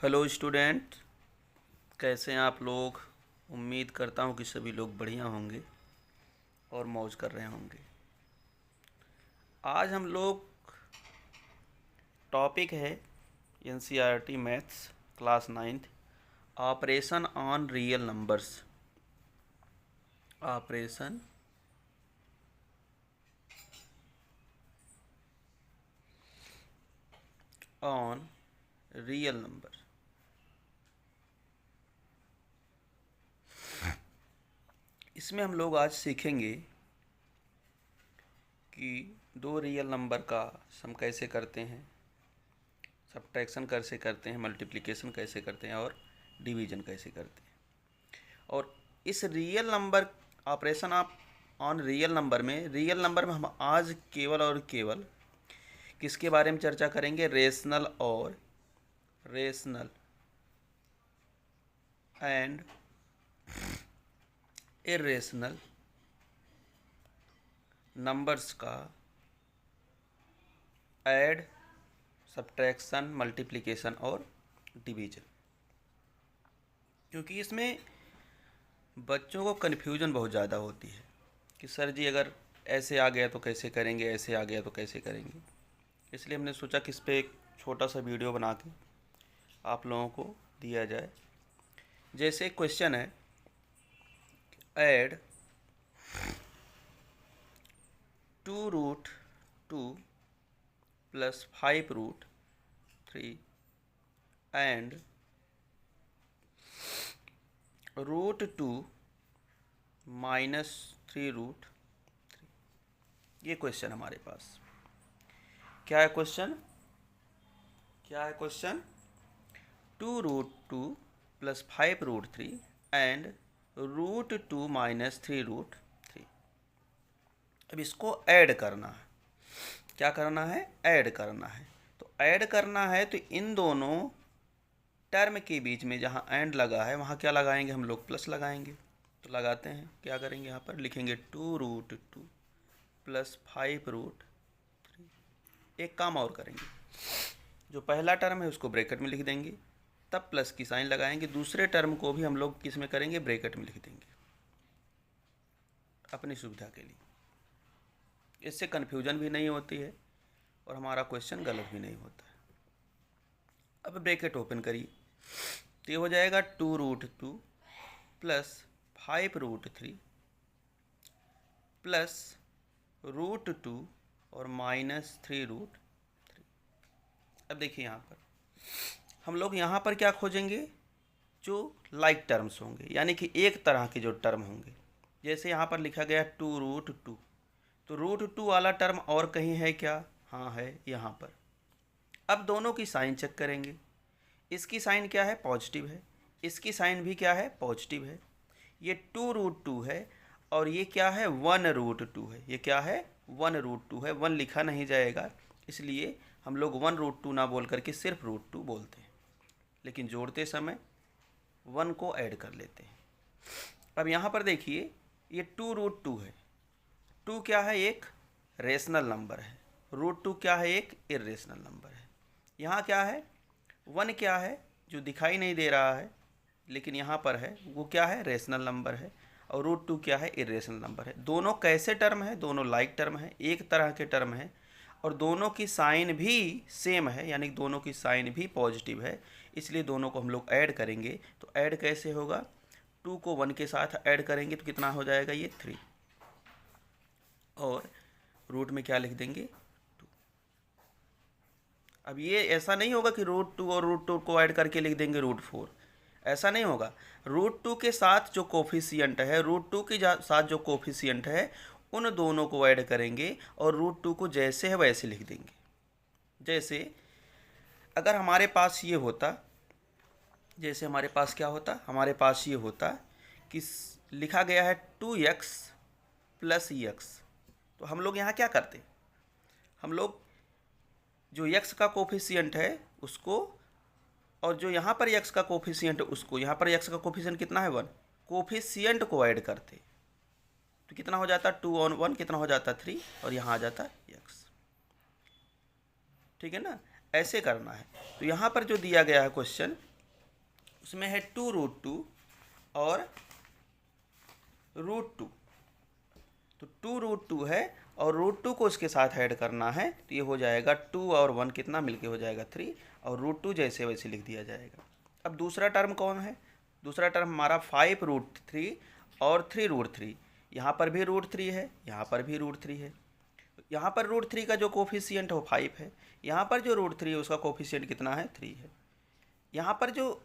Hello student, कैसे हैं आप लोग। उम्मीद करता हूँ कि सभी लोग बढ़िया होंगे और मौज कर रहे होंगे। आज हम लोग टॉपिक है NCERT maths class 9th operation on real numbers. Operation on real number. इसमें हम लोग आज सीखेंगे कि दो रियल नंबर का सम कैसे करते हैं, सब्ट्रैक्शन कैसे करते हैं, मल्टीप्लिकेशन कैसे करते हैं और डिवीजन कैसे करते हैं। और इस रियल नंबर ऑपरेशन आप ऑन रियल नंबर में हम आज केवल और केवल किसके बारे में चर्चा करेंगे, रेशनल और रेशनल एंड इरेशनल नंबर्स का ऐड, सब्ट्रैक्शन, मल्टीप्लिकेशन और डिवीजन। क्योंकि इसमें बच्चों को कन्फ्यूजन बहुत ज़्यादा होती है कि सर जी अगर ऐसे आ गया तो कैसे करेंगे, ऐसे आ गया तो कैसे करेंगे। इसलिए हमने सोचा कि इस पर एक छोटा सा वीडियो बना के आप लोगों को दिया जाए। जैसे क्वेश्चन है, ऐड 2√2 + 5√3 एंड √2 - 3√3। ये क्वेश्चन हमारे पास क्या है। Question 2√2 + 5√3 and √2 - 3√3। अब इसको ऐड करना है। क्या करना है? ऐड करना है। तो ऐड करना है तो इन दोनों टर्म के बीच में जहाँ एंड लगा है वहाँ क्या लगाएंगे हम लोग? प्लस लगाएंगे। तो लगाते हैं, क्या करेंगे यहाँ पर लिखेंगे 2√2 + 5√3। एक काम और करेंगे, जो पहला टर्म है उसको ब्रैकेट में लिख देंगे, तब प्लस की साइन लगाएंगे। दूसरे टर्म को भी हम लोग किस में करेंगे? ब्रैकेट में लिख देंगे अपनी सुविधा के लिए। इससे कन्फ्यूजन भी नहीं होती है और हमारा क्वेश्चन गलत भी नहीं होता है। अब ब्रैकेट ओपन करिए तो ये हो जाएगा 2√2 + 5√3 + √2 और -3√3। अब देखिए यहाँ पर हम लोग यहाँ पर क्या खोजेंगे? जो लाइक टर्म्स होंगे, यानी कि एक तरह के जो टर्म होंगे। जैसे यहाँ पर लिखा गया 2√2, तो √2 वाला टर्म और कहीं है क्या? हाँ है, यहाँ पर। अब दोनों की साइन चेक करेंगे। इसकी साइन क्या है? पॉजिटिव है। इसकी साइन भी क्या है? पॉजिटिव है। ये 2√2 है और ये क्या है? 1√2 है। ये क्या है? 1√2 है। 1 लिखा नहीं जाएगा, इसलिए हम लोग 1√2 ना बोल करके सिर्फ √2 बोलते हैं, लेकिन जोड़ते समय 1 को ऐड कर लेते हैं। अब यहाँ पर देखिए ये 2√2 है। 2 क्या है? एक रेशनल नंबर है। √2 क्या है? एक इरेशनल नंबर है। यहाँ क्या है? 1 क्या है? जो दिखाई नहीं दे रहा है लेकिन यहाँ पर है, वो क्या है? रेशनल नंबर है। और √2 क्या है? इरेशनल नंबर है। दोनों कैसे टर्म है? दोनों लाइक टर्म है, एक तरह के टर्म है, और दोनों की साइन भी सेम है, यानी दोनों की साइन भी पॉजिटिव है। इसलिए दोनों को हम लोग ऐड करेंगे। तो ऐड कैसे होगा? 2 को 1 के साथ ऐड करेंगे तो कितना हो जाएगा? ये 3। और रूट में क्या लिख देंगे? 2। अब ये ऐसा नहीं होगा कि √2 और √2 को ऐड करके लिख देंगे √4। ऐसा नहीं होगा। √2 के साथ जो कोफिशियंट है, √2 के साथ जो कोफिशियंट है, उन दोनों को ऐड करेंगे और √2 को जैसे है वैसे लिख देंगे। जैसे अगर हमारे पास ये होता, जैसे हमारे पास क्या होता? हमारे पास ये होता कि लिखा गया है 2x + x। तो हम लोग यहाँ क्या करते? हम लोग जो x का कोफिशियंट है उसको, और जो यहाँ पर x का कोफिशियंट है उसको, यहाँ पर x का कोफिशियंट कितना है? 1, कोफिशियंट को ऐड करते तो कितना हो जाता? 2 और 1 कितना हो जाता? 3, और यहाँ आ जाता x। ठीक है ना? ऐसे करना है। तो यहाँ पर जो दिया गया है क्वेश्चन, उसमें है 2√2 और √2। तो 2√2 है और √2 को उसके साथ ऐड करना है, तो ये हो जाएगा 2 और 1 कितना मिलके हो जाएगा 3, और √2 जैसे वैसे लिख दिया जाएगा। अब दूसरा टर्म कौन है? दूसरा टर्म हमारा 5√3 और 3√3। यहाँ पर भी √3 है, यहाँ पर भी √3 है। यहाँ पर √3 का जो कोफिशिएंट है वो 5 है, यहाँ पर जो √3 है उसका कोफिशिएंट कितना है 3 है। यहाँ पर जो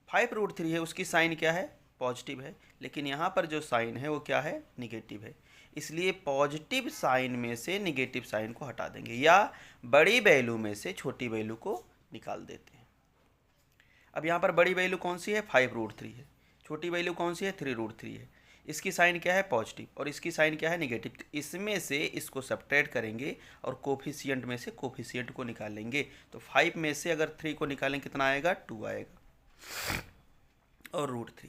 5√3 है उसकी साइन क्या है? पॉजिटिव है, लेकिन यहाँ पर जो साइन है वो क्या है? निगेटिव है। इसलिए पॉजिटिव साइन में से निगेटिव साइन को हटा देंगे, या बड़ी वैल्यू में से छोटी वैल्यू को निकाल देते हैं। अब यहाँ पर बड़ी वैल्यू कौन सी है? 5√3 है। छोटी वैल्यू कौन सी है? 3√3 है। इसकी साइन क्या है? पॉजिटिव, और इसकी साइन क्या है? निगेटिव। तो इसमें से इसको सब्ट्रैक्ट करेंगे और कोफिशिएंट में से कोफिशिएंट को निकालेंगे। तो 5 में से अगर 3 को निकालें कितना आएगा? 2 आएगा, और √3।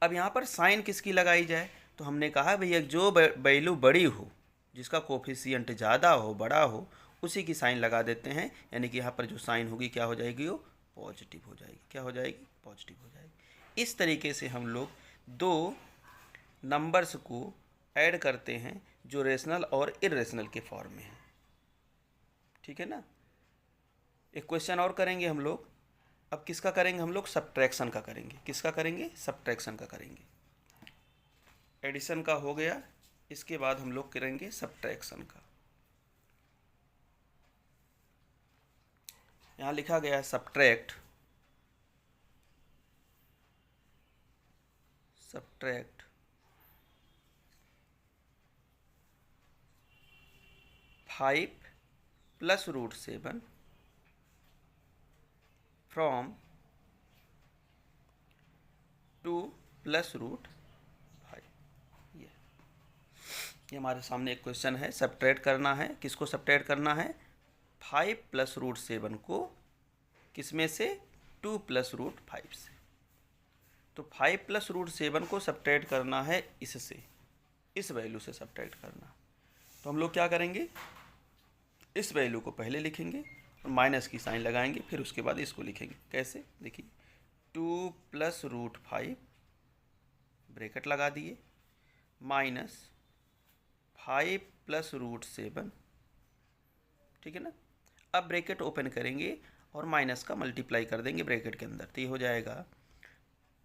अब यहाँ पर साइन किसकी लगाई जाए? तो हमने कहा भैया जो वैल्यू बड़ी हो, जिसका कोफिशिएंट ज़्यादा हो, बड़ा हो, उसी की साइन लगा देते हैं। यानी कि यहाँ पर जो साइन होगी क्या हो जाएगी? वो पॉजिटिव हो जाएगी। क्या हो जाएगी? पॉजिटिव हो जाएगी। इस तरीके से हम लोग दो नंबर्स को ऐड करते हैं जो रेशनल और इर्रेशनल के फॉर्म में है। ठीक है ना? एक क्वेश्चन और करेंगे हम लोग। अब किसका करेंगे हम लोग? सब्ट्रैक्शन का करेंगे। किसका करेंगे? सब्ट्रैक्शन का करेंगे। एडिशन का हो गया, इसके बाद हम लोग करेंगे सब्ट्रैक्शन का। यहाँ लिखा गया है सब्ट्रैक्ट 5 + √7 फ्रॉम 2 + √5। ये हमारे सामने एक क्वेश्चन है, सब्ट्रैक्ट करना है। किसको सब्ट्रैक्ट करना है? 5 + √7 को किस में से? 2 + √5 से। तो 5 + √7 को सब्ट्रैक्ट करना है इससे, इस वैल्यू से सब्ट्रैक्ट करना। तो हम लोग क्या करेंगे? इस वैल्यू को पहले लिखेंगे और माइनस की साइन लगाएंगे, फिर उसके बाद इसको लिखेंगे। कैसे? देखिए 2 + √5 ब्रैकेट लगा दिए, माइनस 5 + √7। ठीक है ना? अब ब्रैकेट ओपन करेंगे और माइनस का मल्टीप्लाई कर देंगे ब्रैकेट के अंदर, तो ये हो जाएगा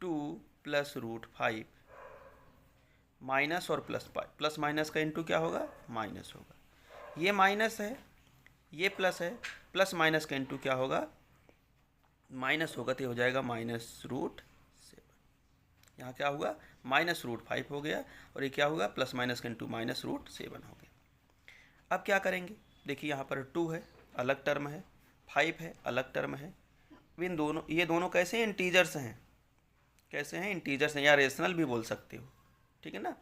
2 + √5 माइनस और प्लस माइनस का इंटू क्या होगा? माइनस होगा। ये माइनस है, ये प्लस है, प्लस माइनस का इंटू क्या होगा? माइनस होगा, तो ये हो जाएगा -√7। यहाँ क्या होगा? -√5 हो गया, और ये क्या होगा? प्लस माइनस का इंटू -√7 हो गया। अब क्या करेंगे? देखिए यहाँ पर 2 है, अलग टर्म है, 5 है, अलग टर्म है। इन दोनों, ये दोनों कैसे हैं? इंटीजर्स हैं। कैसे हैं? इंटीजर्स हैं, या रेशनल भी बोल सकते हो। ठीक है ना?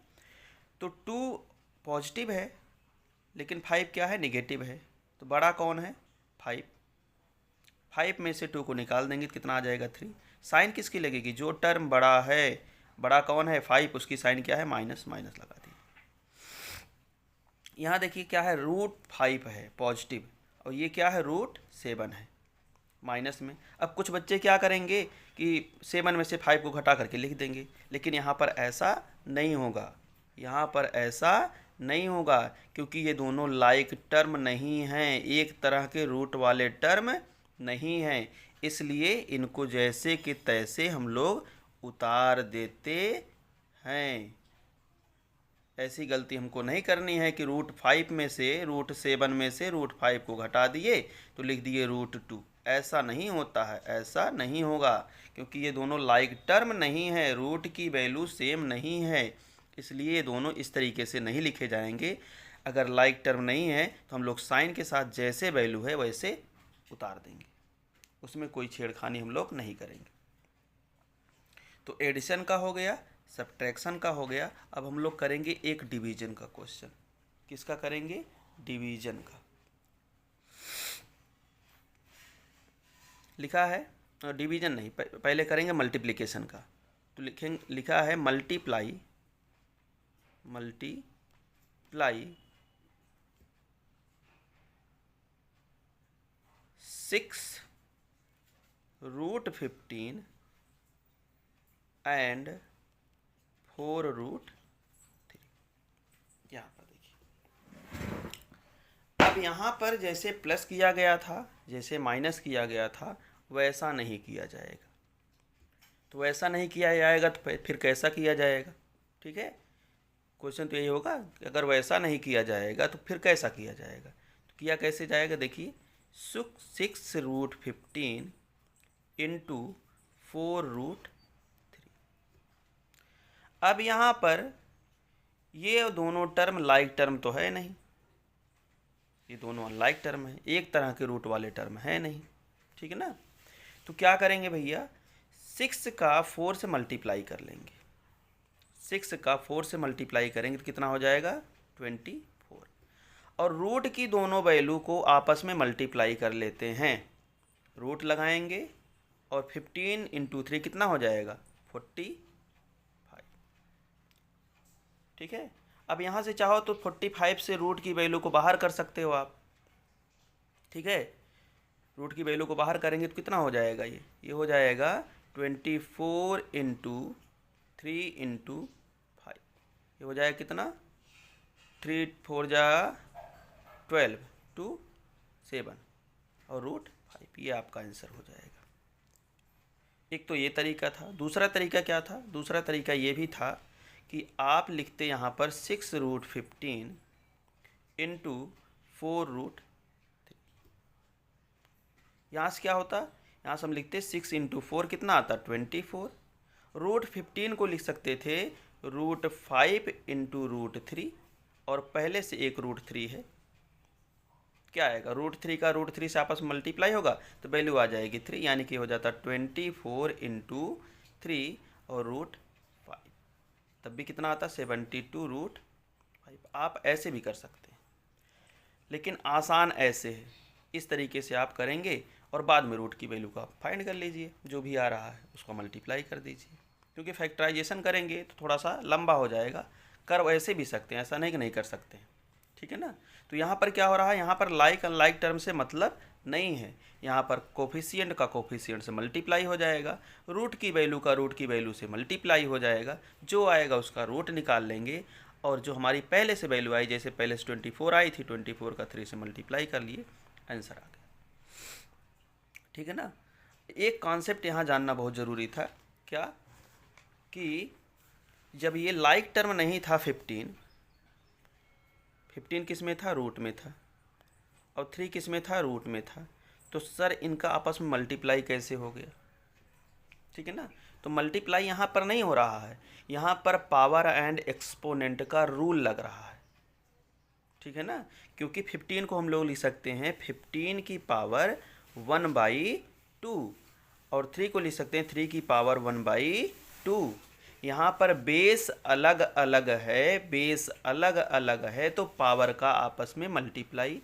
तो 2 पॉजिटिव है, लेकिन 5 क्या है? निगेटिव है। तो बड़ा कौन है? 5। 5 में से 2 को निकाल देंगे तो कितना आ जाएगा? 3। साइन किसकी लगेगी? जो टर्म बड़ा है। बड़ा कौन है? 5। उसकी साइन क्या है? माइनस, माइनस लगा दी। यहाँ देखिए क्या है? √5 है पॉजिटिव, और ये क्या है? √7 है माइनस में। अब कुछ बच्चे क्या करेंगे कि 7 में से 5 को घटा करके लिख देंगे, लेकिन यहाँ पर ऐसा नहीं होगा। यहाँ पर ऐसा नहीं होगा, क्योंकि ये दोनों लाइक टर्म नहीं हैं, एक तरह के रूट वाले टर्म नहीं हैं। इसलिए इनको जैसे कि तैसे हम लोग उतार देते हैं। ऐसी गलती हमको नहीं करनी है कि √5 में से, √7 में से √5 को घटा दिए तो लिख दिए √2। ऐसा नहीं होता है, ऐसा नहीं होगा, क्योंकि ये दोनों लाइक टर्म नहीं है, रूट की वैल्यू सेम नहीं है। इसलिए ये दोनों इस तरीके से नहीं लिखे जाएंगे। अगर लाइक टर्म नहीं है तो हम लोग साइन के साथ जैसे वैल्यू है वैसे उतार देंगे, उसमें कोई छेड़खानी हम लोग नहीं करेंगे। तो एडिशन का हो गया, सब्ट्रैक्शन का हो गया। अब हम लोग करेंगे एक डिवीजन का क्वेश्चन। किसका करेंगे? डिवीजन का। लिखा है, डिवीजन नहीं, पहले करेंगे मल्टीप्लिकेशन का। तो लिखा है मल्टीप्लाई 6 √15 एंड 4√3। यहाँ पर देखिए, अब यहाँ पर जैसे प्लस किया गया था, जैसे माइनस किया गया था, वैसा नहीं किया जाएगा। तो वैसा नहीं किया जाएगा तो फिर कैसा किया जाएगा? ठीक है, क्वेश्चन तो यही होगा कि अगर वैसा नहीं किया जाएगा तो फिर कैसा किया जाएगा। तो किया कैसे जाएगा, देखिए 6√15 इंटू 4√3। अब यहाँ पर ये दोनों टर्म लाइक टर्म तो है नहीं, ये दोनों अनलाइक टर्म है, एक तरह के रूट वाले टर्म है नहीं, ठीक है ना। तो क्या करेंगे भैया, 6 का 4 से मल्टीप्लाई कर लेंगे। 6 का 4 से मल्टीप्लाई करेंगे तो कितना हो जाएगा, 24। और रूट की दोनों वैल्यू को आपस में मल्टीप्लाई कर लेते हैं, रूट लगाएंगे और 15 इंटू 3 कितना हो जाएगा, 45। ठीक है, अब यहाँ से चाहो तो 45 से रूट की वैल्यू को बाहर कर सकते हो आप। ठीक है, रूट की वैल्यू को बाहर करेंगे तो कितना हो जाएगा, ये हो जाएगा 24 इंटू 3 इंटू 5। ये हो जाएगा कितना, 3 4 जा 12 2 7 और √5। ये आपका आंसर हो जाएगा। एक तो ये तरीका था। दूसरा तरीका क्या था, दूसरा तरीका ये भी था कि आप लिखते यहाँ पर 6√15 इंटू 4√3। यहाँ से क्या होता, यहाँ से हम लिखते 6 इंटू 4 कितना आता, 24। √15 को लिख सकते थे √5 इंटू √3, और पहले से एक √3 है, क्या आएगा, √3 का √3 से आपस में मल्टीप्लाई होगा तो वैल्यू आ जाएगी 3, यानी कि हो जाता 24 इंटू 3 और √5, तब भी कितना आता, 72√5। आप ऐसे भी कर सकते हैं, लेकिन आसान ऐसे है, इस तरीके से आप करेंगे और बाद में रूट की वैल्यू का फाइंड कर लीजिए, जो भी आ रहा है उसको मल्टीप्लाई कर दीजिए। क्योंकि फैक्टराइजेशन करेंगे तो थोड़ा सा लंबा हो जाएगा, कर ऐसे भी सकते हैं, ऐसा नहीं कि नहीं कर सकते हैं, ठीक है ना। तो यहाँ पर क्या हो रहा है, यहाँ पर लाइक अनलाइक टर्म से मतलब नहीं है, यहाँ पर कोफिशिएंट का कोफिशिएंट से मल्टीप्लाई हो जाएगा, रूट की वैल्यू का रूट की वैल्यू से मल्टीप्लाई हो जाएगा, जो आएगा उसका रूट निकाल लेंगे, और जो हमारी पहले से वैल्यू आई, जैसे पहले से 24 आई थी, 24 का 3 से मल्टीप्लाई कर लिए, आंसर आ गया। ठीक है ना। एक कॉन्सेप्ट यहाँ जानना बहुत ज़रूरी था, क्या कि जब ये लाइक टर्म नहीं था 15 किस में था, रूट में था, और 3 किस में था, रूट में था, तो सर इनका आपस में मल्टीप्लाई कैसे हो गया। ठीक है ना, तो मल्टीप्लाई यहाँ पर नहीं हो रहा है, यहाँ पर पावर एंड एक्सपोनेंट का रूल लग रहा है। ठीक है ना, क्योंकि 15 को हम लोग लिख सकते हैं 15 की पावर 1/2, और 3 को लिख सकते हैं 3 की पावर 1/2। यहाँ पर बेस अलग अलग है, बेस अलग अलग है, तो पावर का आपस में मल्टीप्लाई,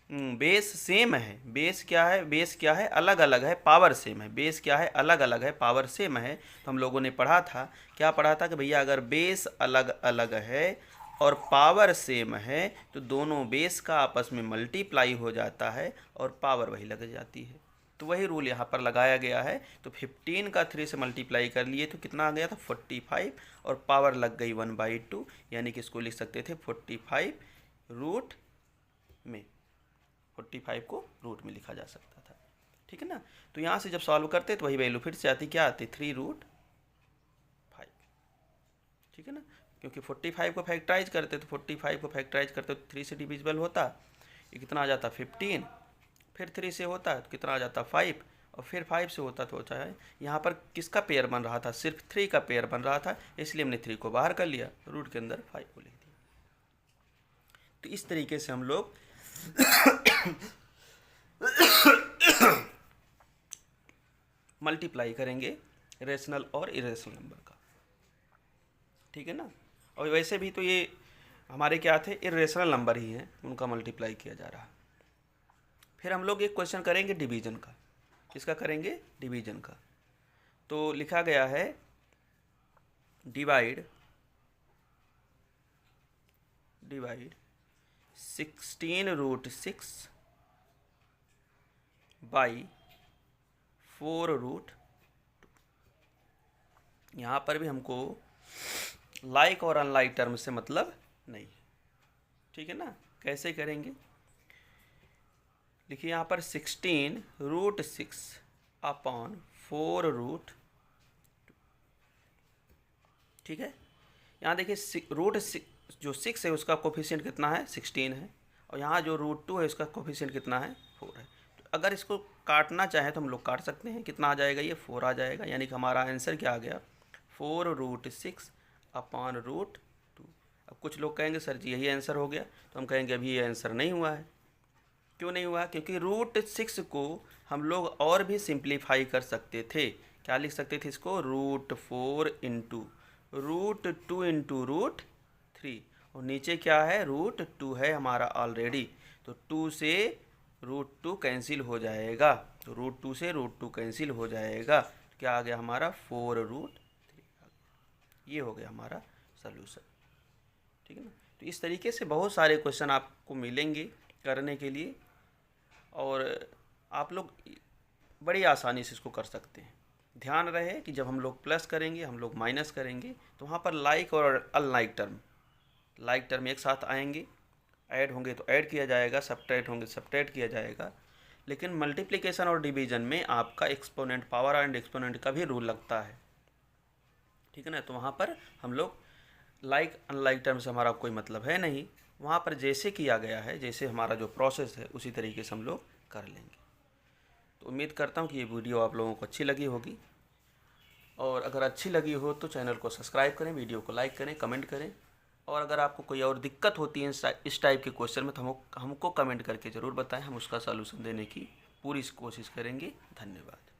बेस सेम है, बेस क्या है, बेस क्या है, अलग अलग है, पावर सेम है। बेस क्या है, अलग अलग है, पावर सेम है। तो हम लोगों ने पढ़ा था, क्या पढ़ा था कि भैया अगर बेस अलग अलग है और पावर सेम है तो दोनों बेस का आपस में मल्टीप्लाई हो जाता है और पावर वही लग जाती है। तो वही रूल यहाँ पर लगाया गया है। तो 15 का 3 से मल्टीप्लाई कर लिए तो कितना आ गया था, 45, और पावर लग गई 1/2, यानी कि इसको लिख सकते थे 45 रूट में, 45 को रूट में लिखा जा सकता था। ठीक है ना, तो यहाँ से जब सॉल्व करते तो वही वैल्यू फिर से आती, क्या आती, 3√5। ठीक है ना, क्योंकि 45 को फैक्टराइज करते तो 45 को फैक्टराइज करते तो 3 से डिविजिबल होता, ये कितना आ जाता 15, फिर 3 से होता तो कितना आ जाता 5, और फिर 5 से होता तो होता है, यहाँ पर किसका पेयर बन रहा था, सिर्फ 3 का पेयर बन रहा था, इसलिए हमने 3 को बाहर कर लिया, रूट के अंदर 5 को लिख दिया। तो इस तरीके से हम लोग मल्टीप्लाई करेंगे रेशनल और इरेशनल नंबर का। ठीक है ना, और वैसे भी तो ये हमारे क्या थे, इरेशनल नंबर ही हैं, उनका मल्टीप्लाई किया जा रहा है। फिर हम लोग एक क्वेश्चन करेंगे डिवीजन का। किसका करेंगे, डिवीजन का। तो लिखा गया है डिवाइड 16√6 बाई 4√2। यहाँ पर भी हमको लाइक और अनलाइक टर्म से मतलब नहीं, ठीक है ना। कैसे करेंगे, देखिए यहाँ पर 16√6/4√2, ठीक है। यहाँ देखिए जो 6 है उसका कोफिशिएंट कितना है, 16 है, और यहाँ जो √2 है उसका कोफिशिएंट कितना है, 4 है। तो अगर इसको काटना चाहे तो हम लोग काट सकते हैं। कितना आ जाएगा, ये 4 आ जाएगा, यानी कि हमारा आंसर क्या आ गया, 4√6/√2। अब कुछ लोग कहेंगे सर जी यही आंसर हो गया, तो हम कहेंगे अभी ये आंसर नहीं हुआ है। क्यों नहीं हुआ, क्योंकि √6 को हम लोग और भी सिंप्लीफाई कर सकते थे। क्या लिख सकते थे इसको, √4 इंटू √2 इंटू √3, और नीचे क्या है, √2 है हमारा ऑलरेडी, तो 2 से √2 कैंसिल हो जाएगा, तो √2 से √2 कैंसिल हो जाएगा, तो क्या आ गया हमारा 4√3। ये हो गया हमारा सलूशन, ठीक है ना। तो इस तरीके से बहुत सारे क्वेश्चन आपको मिलेंगे करने के लिए, और आप लोग बड़ी आसानी से इसको कर सकते हैं। ध्यान रहे कि जब हम लोग प्लस करेंगे, हम लोग माइनस करेंगे, तो वहाँ पर लाइक और लाइक टर्म एक साथ आएंगे, ऐड होंगे तो ऐड किया जाएगा, सब्ट्रैक्ट होंगे सब्ट्रैक्ट किया जाएगा। लेकिन मल्टीप्लिकेशन और डिवीजन में आपका एक्सपोनेंट, पावर एंड एक्सपोनेंट का भी रूल लगता है, ठीक है ना। तो वहाँ पर हम लोग लाइक अनलाइक टर्म से हमारा कोई मतलब है नहीं, वहाँ पर जैसे किया गया है, जैसे हमारा जो प्रोसेस है उसी तरीके से हम लोग कर लेंगे। तो उम्मीद करता हूँ कि ये वीडियो आप लोगों को अच्छी लगी होगी, और अगर अच्छी लगी हो तो चैनल को सब्सक्राइब करें, वीडियो को लाइक करें, कमेंट करें, और अगर आपको कोई और दिक्कत होती है इस टाइप के क्वेश्चन में तो हमको कमेंट करके ज़रूर बताएं, हम उसका सलूशन देने की पूरी कोशिश करेंगे। धन्यवाद।